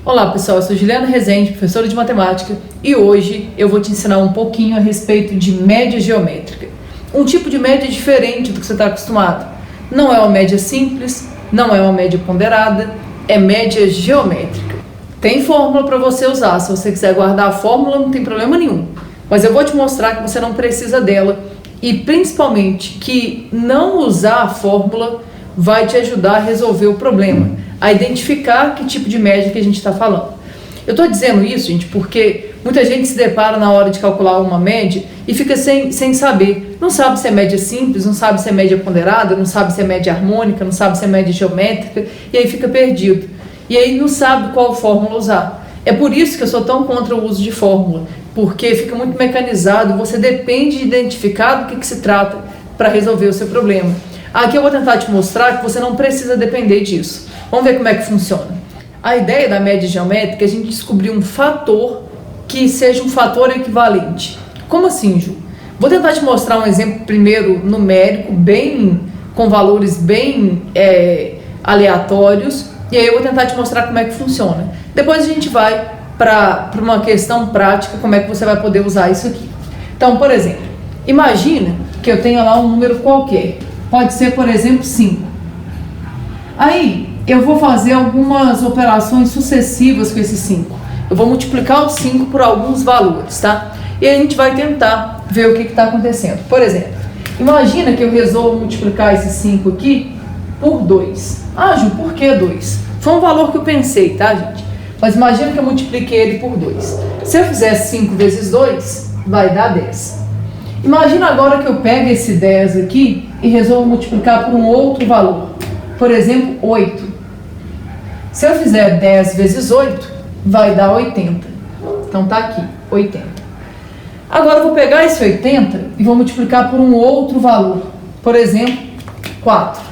Olá pessoal, eu sou Juliana Rezende, professora de matemática, e hoje eu vou te ensinar um pouquinho a respeito de média geométrica. Um tipo de média diferente do que você está acostumado. Não é uma média simples, não é uma média ponderada, é média geométrica. Tem fórmula para você usar, se você quiser guardar a fórmula não tem problema nenhum. Mas eu vou te mostrar que você não precisa dela e principalmente que não usar a fórmula vai te ajudar a resolver o problema, a identificar que tipo de média que a gente está falando. Eu estou dizendo isso, gente, porque muita gente se depara na hora de calcular uma média e fica sem saber. Não sabe se é média simples, não sabe se é média ponderada, não sabe se é média harmônica, não sabe se é média geométrica, e aí fica perdido. E aí não sabe qual fórmula usar. É por isso que eu sou tão contra o uso de fórmula, porque fica muito mecanizado, você depende de identificar do que se trata para resolver o seu problema. Aqui eu vou tentar te mostrar que você não precisa depender disso. Vamos ver como é que funciona. A ideia da média geométrica é a gente descobrir um fator que seja um fator equivalente. Como assim, Ju? Vou tentar te mostrar um exemplo primeiro numérico, com valores bem aleatórios, e aí eu vou tentar te mostrar como é que funciona. Depois a gente vai para uma questão prática, como é que você vai poder usar isso aqui. Então, por exemplo, imagina que eu tenha lá um número qualquer. Pode ser, por exemplo, 5. Aí, eu vou fazer algumas operações sucessivas com esse 5. Eu vou multiplicar o 5 por alguns valores, tá? E aí a gente vai tentar ver o que está acontecendo. Por exemplo, imagina que eu resolvo multiplicar esse 5 aqui por 2. Ah, Ju, por que 2? Foi um valor que eu pensei, tá, gente? Mas imagina que eu multipliquei ele por 2. Se eu fizer 5 vezes 2, vai dar 10. Imagina agora que eu pego esse 10 aqui e resolvo multiplicar por um outro valor. Por exemplo, 8. Se eu fizer 10 vezes 8, vai dar 80. Então tá aqui, 80. Agora eu vou pegar esse 80 e vou multiplicar por um outro valor. Por exemplo, 4.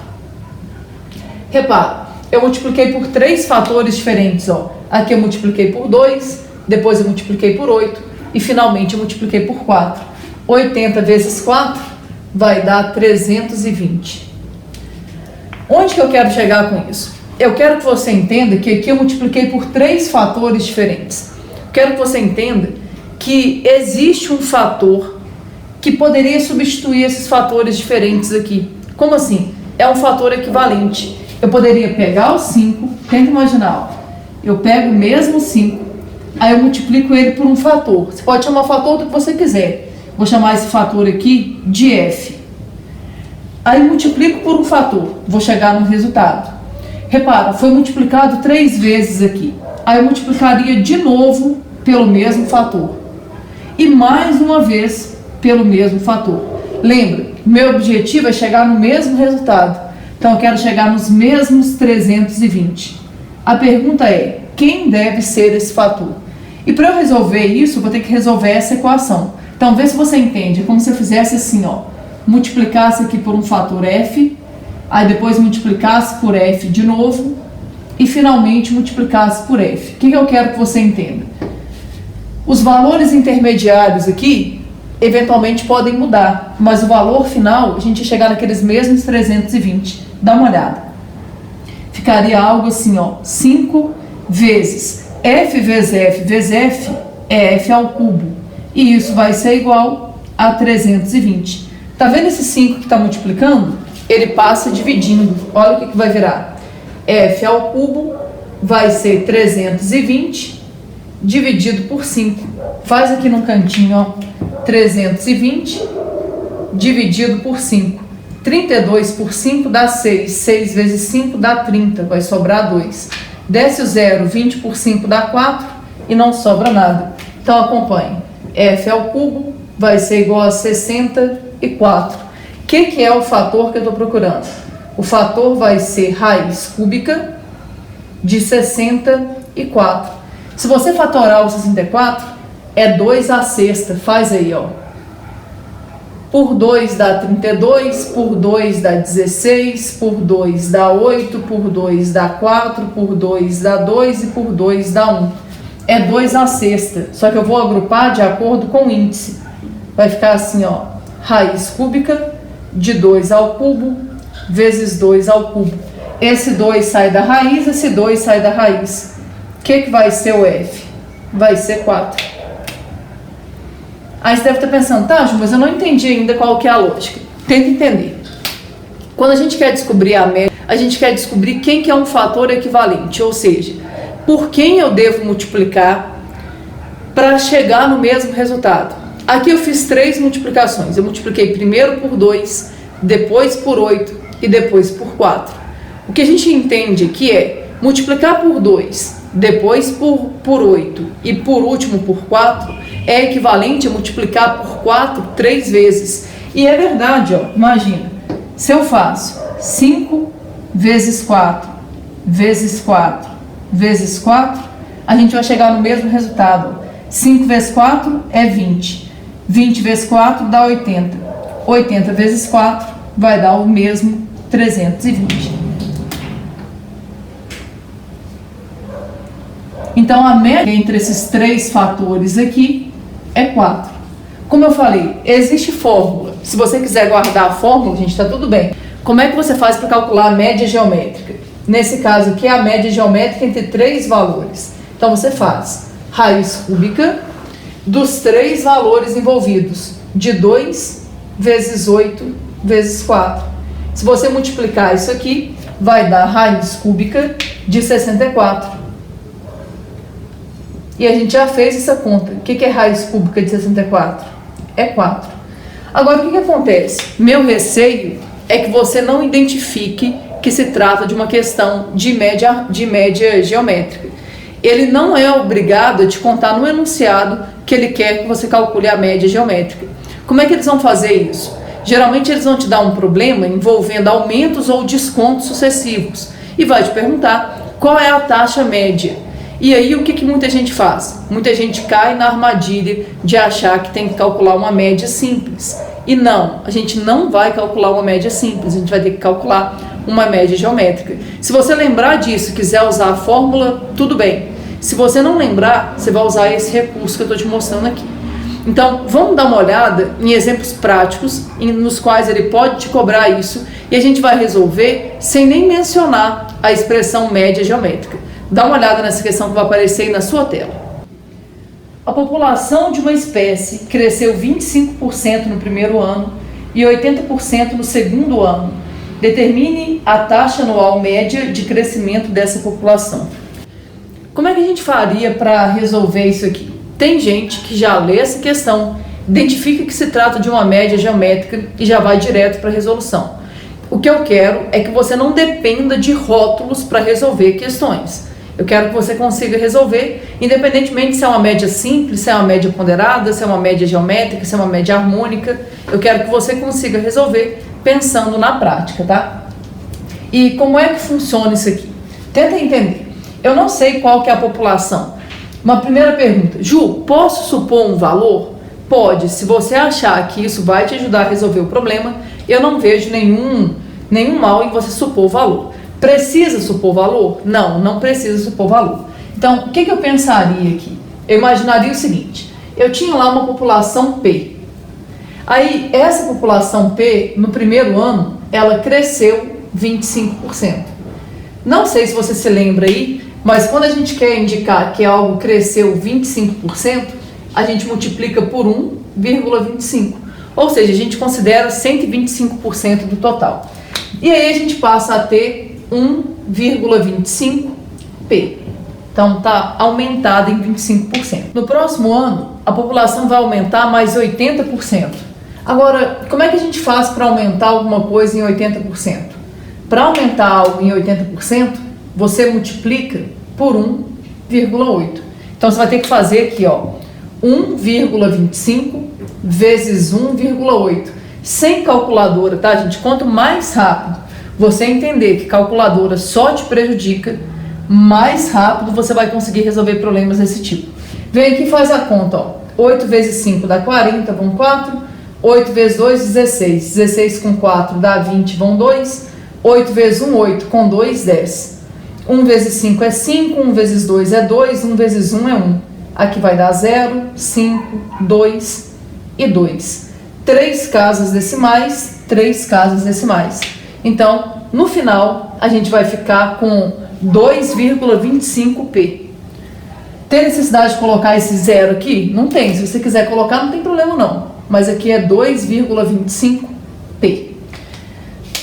Repara, eu multipliquei por 3 fatores diferentes, ó. Aqui eu multipliquei por 2, depois eu multipliquei por 8 e finalmente eu multipliquei por 4. 80 vezes 4 vai dar 320. Onde que eu quero chegar com isso? Eu quero que você entenda que aqui eu multipliquei por 3 fatores diferentes. Quero que você entenda que existe um fator que poderia substituir esses fatores diferentes aqui. Como assim? É um fator equivalente. Eu poderia pegar o 5, tenta imaginar, ó. Eu pego o mesmo 5, aí eu multiplico ele por um fator. Você pode chamar o fator do que você quiser. Vou chamar esse fator aqui de f. Aí multiplico por um fator, vou chegar no resultado. Repara, foi multiplicado 3 vezes aqui. Aí eu multiplicaria de novo pelo mesmo fator. E mais uma vez pelo mesmo fator. Lembra, meu objetivo é chegar no mesmo resultado. Então eu quero chegar nos mesmos 320. A pergunta é, quem deve ser esse fator? E para eu resolver isso, eu vou ter que resolver essa equação. Então, vê se você entende. É como se eu fizesse assim, ó. Multiplicasse aqui por um fator f, aí depois multiplicasse por f de novo, e finalmente multiplicasse por f. O que eu quero que você entenda? Os valores intermediários aqui, eventualmente podem mudar, mas o valor final, a gente ia chegar naqueles mesmos 320. Dá uma olhada. Ficaria algo assim, ó. 5 vezes f vezes f vezes f é f ao cubo. E isso vai ser igual a 320. Tá vendo esse 5 que está multiplicando? Ele passa dividindo. Olha o que vai virar. F ao cubo vai ser 320 dividido por 5. Faz aqui no cantinho, ó. 320 dividido por 5. 32 por 5 dá 6. 6 vezes 5 dá 30. Vai sobrar 2. Desce o 0, 20 por 5 dá 4 e não sobra nada. Então acompanhe. F ao cubo vai ser igual a 64. O que é o fator que eu estou procurando? O fator vai ser raiz cúbica de 64. Se você fatorar o 64, é 2 à sexta. Faz aí, ó. Por 2 dá 32, por 2 dá 16, por 2 dá 8, por 2 dá 4, por 2 dá 2 e por 2 dá 1. É 2 à sexta, só que eu vou agrupar de acordo com o índice. Vai ficar assim, ó, raiz cúbica de 2 ao cubo vezes 2 ao cubo. Esse 2 sai da raiz, esse 2 sai da raiz. O que vai ser o F? Vai ser 4. Aí você deve estar pensando, tá, Ju, mas eu não entendi ainda qual que é a lógica. Tenta entender. Quando a gente quer descobrir a média, a gente quer descobrir quem que é um fator equivalente, ou seja, por quem eu devo multiplicar para chegar no mesmo resultado. Aqui eu fiz 3 multiplicações. Eu multipliquei primeiro por 2, depois por 8 e depois por 4. O que a gente entende aqui é multiplicar por 2, depois por 8 e por último por 4 é equivalente a multiplicar por 4 3 vezes. E é verdade, ó, imagina, se eu faço 5 vezes 4 vezes 4 vezes 4, a gente vai chegar no mesmo resultado. 5 vezes 4 é 20. 20 vezes 4 dá 80. 80 vezes 4 vai dar o mesmo 320. Então, a média entre esses 3 fatores aqui é 4. Como eu falei, existe fórmula. Se você quiser guardar a fórmula, gente, está tudo bem. Como é que você faz para calcular a média geométrica? Nesse caso aqui, é a média geométrica entre 3 valores. Então, você faz raiz cúbica dos 3 valores envolvidos, de 2 vezes 8 vezes 4. Se você multiplicar isso aqui, vai dar raiz cúbica de 64. E a gente já fez essa conta. O que é raiz cúbica de 64? É 4. Agora, o que acontece? Meu receio é que você não identifique que se trata de uma questão de média geométrica. Ele não é obrigado a te contar no enunciado que ele quer que você calcule a média geométrica. Como é que eles vão fazer isso? Geralmente eles vão te dar um problema envolvendo aumentos ou descontos sucessivos e vai te perguntar qual é a taxa média. E aí o que muita gente faz? Muita gente cai na armadilha de achar que tem que calcular uma média simples. E não, a gente não vai calcular uma média simples, a gente vai ter que calcular uma média geométrica. Se você lembrar disso, quiser usar a fórmula, tudo bem. Se você não lembrar, você vai usar esse recurso que eu estou te mostrando aqui. Então, vamos dar uma olhada em exemplos práticos nos quais ele pode te cobrar isso e a gente vai resolver sem nem mencionar a expressão média geométrica. Dá uma olhada nessa questão que vai aparecer aí na sua tela. A população de uma espécie cresceu 25% no primeiro ano e 80% no segundo ano. Determine a taxa anual média de crescimento dessa população. Como é que a gente faria para resolver isso aqui? Tem gente que já lê essa questão, identifica que se trata de uma média geométrica e já vai direto para a resolução. O que eu quero é que você não dependa de rótulos para resolver questões. Eu quero que você consiga resolver, independentemente se é uma média simples, se é uma média ponderada, se é uma média geométrica, se é uma média harmônica. Eu quero que você consiga resolver pensando na prática, tá? E como é que funciona isso aqui? Tenta entender. Eu não sei qual que é a população. Uma primeira pergunta. Ju, posso supor um valor? Pode. Se você achar que isso vai te ajudar a resolver o problema, eu não vejo nenhum mal em você supor o valor. Precisa supor valor? Não, não precisa supor valor. Então, o que eu pensaria aqui? Eu imaginaria o seguinte, eu tinha lá uma população P. Aí, essa população P, no primeiro ano, ela cresceu 25%. Não sei se você se lembra aí, mas quando a gente quer indicar que algo cresceu 25%, a gente multiplica por 1,25. Ou seja, a gente considera 125% do total. E aí a gente passa a ter 1,25P. Então está aumentada em 25%. No próximo ano, a população vai aumentar mais 80%. Agora, como é que a gente faz para aumentar alguma coisa em 80%? Para aumentar algo em 80%, você multiplica por 1,8. Então você vai ter que fazer aqui, ó, 1,25 vezes 1,8. Sem calculadora, tá, gente? Quanto mais rápido você entender que calculadora só te prejudica, mais rápido você vai conseguir resolver problemas desse tipo. Vem aqui e faz a conta, ó. 8 vezes 5 dá 40, vão 4. 8 vezes 2, 16. 16 com 4 dá 20, vão 2. 8 vezes 1, 8. Com 2, 10. 1 vezes 5 é 5. 1 vezes 2 é 2. 1 vezes 1 é 1. Aqui vai dar 0, 5, 2 e 2. 3 casas decimais, 3 casas decimais. Então, no final, a gente vai ficar com 2,25P. Tem necessidade de colocar esse zero aqui? Não tem. Se você quiser colocar, não tem problema não. Mas aqui é 2,25p.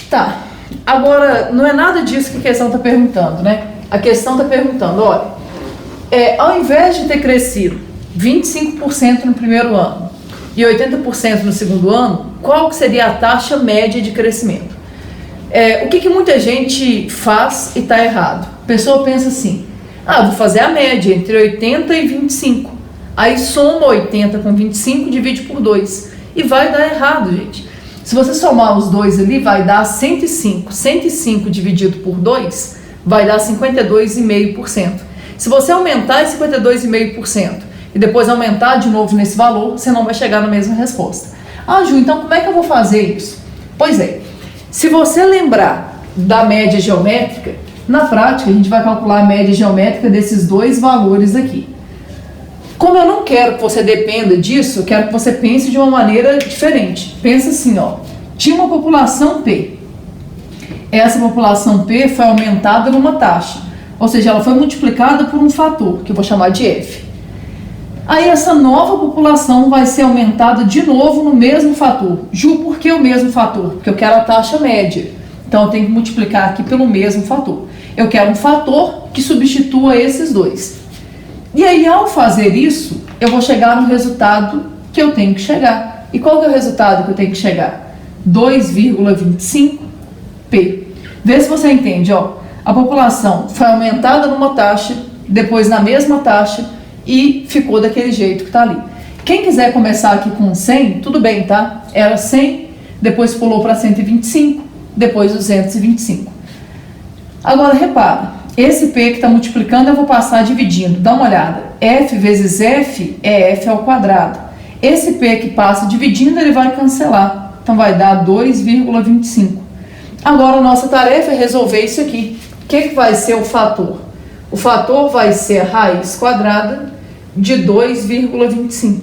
Tá. Agora, não é nada disso que a questão está perguntando, né? A questão está perguntando, olha, ao invés de ter crescido 25% no primeiro ano e 80% no segundo ano, qual que seria a taxa média de crescimento? O que muita gente faz e está errado? A pessoa pensa assim, vou fazer a média entre 80 e 25. Aí soma 80 com 25 e divide por 2. E vai dar errado, gente. Se você somar os dois ali, vai dar 105. 105 dividido por 2 vai dar 52,5%. Se você aumentar esse 52,5% e depois aumentar de novo nesse valor, você não vai chegar na mesma resposta. Ju, então como é que eu vou fazer isso? Pois é, se você lembrar da média geométrica, na prática a gente vai calcular a média geométrica desses dois valores aqui. Como eu não quero que você dependa disso, eu quero que você pense de uma maneira diferente. Pensa assim, tinha uma população P. Essa população P foi aumentada numa taxa, ou seja, ela foi multiplicada por um fator, que eu vou chamar de F. Aí essa nova população vai ser aumentada de novo no mesmo fator. Ju, por que o mesmo fator? Porque eu quero a taxa média. Então eu tenho que multiplicar aqui pelo mesmo fator. Eu quero um fator que substitua esses dois. E aí, ao fazer isso, eu vou chegar no resultado que eu tenho que chegar. E qual que é o resultado que eu tenho que chegar? 2,25p. Vê se você entende, a população foi aumentada numa taxa, depois na mesma taxa e ficou daquele jeito que está ali. Quem quiser começar aqui com 100, tudo bem, tá? Era 100, depois pulou para 125, depois 225. Agora, repara. Esse P que está multiplicando, eu vou passar dividindo. Dá uma olhada. F vezes F é F ao quadrado. Esse P que passa dividindo, ele vai cancelar. Então, vai dar 2,25. Agora, a nossa tarefa é resolver isso aqui. O que vai ser o fator? O fator vai ser a raiz quadrada de 2,25.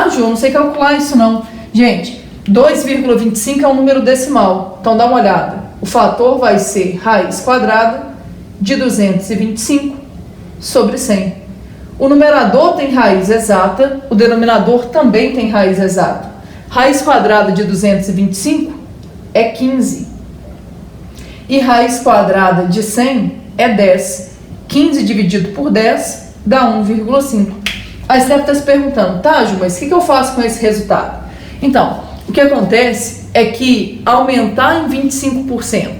Ju, eu não sei calcular isso não. Gente, 2,25 é um número decimal. Então, dá uma olhada. O fator vai ser raiz quadrada de 225 sobre 100. O numerador tem raiz exata, o denominador também tem raiz exata. Raiz quadrada de 225 é 15. E raiz quadrada de 100 é 10. 15 dividido por 10 dá 1,5. Aí você deve estar se perguntando, Ju, mas o que eu faço com esse resultado? Então, o que acontece é que aumentar em 25%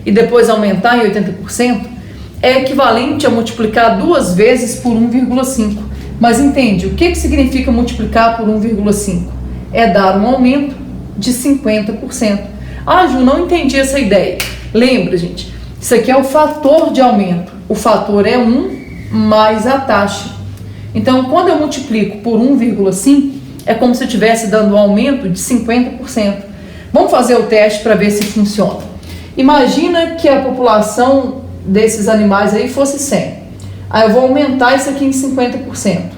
e depois aumentar em 80%, é equivalente a multiplicar duas vezes por 1,5. Mas entende, o que significa multiplicar por 1,5? É dar um aumento de 50%. Ju, não entendi essa ideia. Lembra, gente, isso aqui é o fator de aumento. O fator é 1 mais a taxa. Então, quando eu multiplico por 1,5, é como se eu estivesse dando um aumento de 50%. Vamos fazer o teste para ver se funciona. Imagina que a população desses animais aí fosse 100. Aí eu vou aumentar isso aqui em 50%.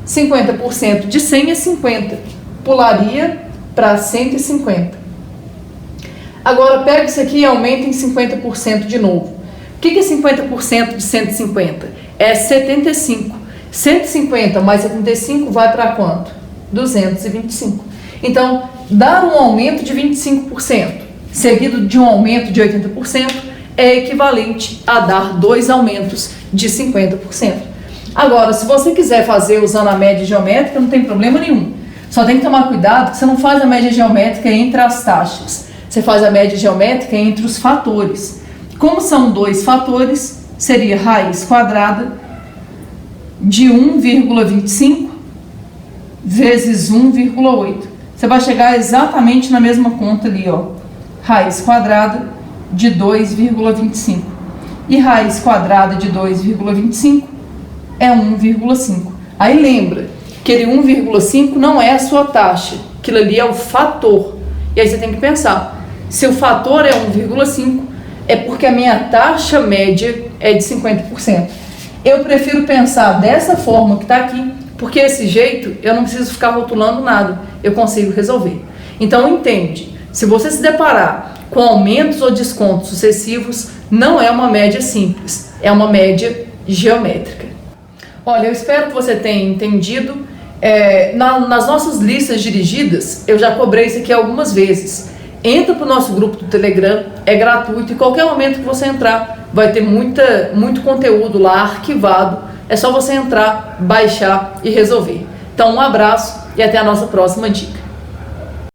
50% de 100 é 50. Pularia para 150. Agora pega isso aqui e aumenta em 50% de novo. O que é 50% de 150? É 75. 150 mais 75 vai para quanto? 225. Então, dar um aumento de 25%, seguido de um aumento de 80%, é equivalente a dar dois aumentos de 50%. Agora, se você quiser fazer usando a média geométrica, não tem problema nenhum. Só tem que tomar cuidado que você não faz a média geométrica entre as taxas. Você faz a média geométrica entre os fatores. Como são dois fatores, seria raiz quadrada de 1,25 vezes 1,8. Você vai chegar exatamente na mesma conta ali, raiz quadrada de 2,25. E raiz quadrada de 2,25 é 1,5. Aí lembra, aquele 1,5 não é a sua taxa, aquilo ali é o fator. E aí você tem que pensar, se o fator é 1,5, é porque a minha taxa média é de 50%. Eu prefiro pensar dessa forma que está aqui, porque esse jeito eu não preciso ficar rotulando nada, eu consigo resolver. Então entende, se você se deparar com aumentos ou descontos sucessivos, não é uma média simples, é uma média geométrica. Olha, eu espero que você tenha entendido. Nas nossas listas dirigidas, eu já cobrei isso aqui algumas vezes. Entra para o nosso grupo do Telegram, é gratuito, e qualquer momento que você entrar, vai ter muito conteúdo lá arquivado. É só você entrar, baixar e resolver. Então, um abraço e até a nossa próxima dica.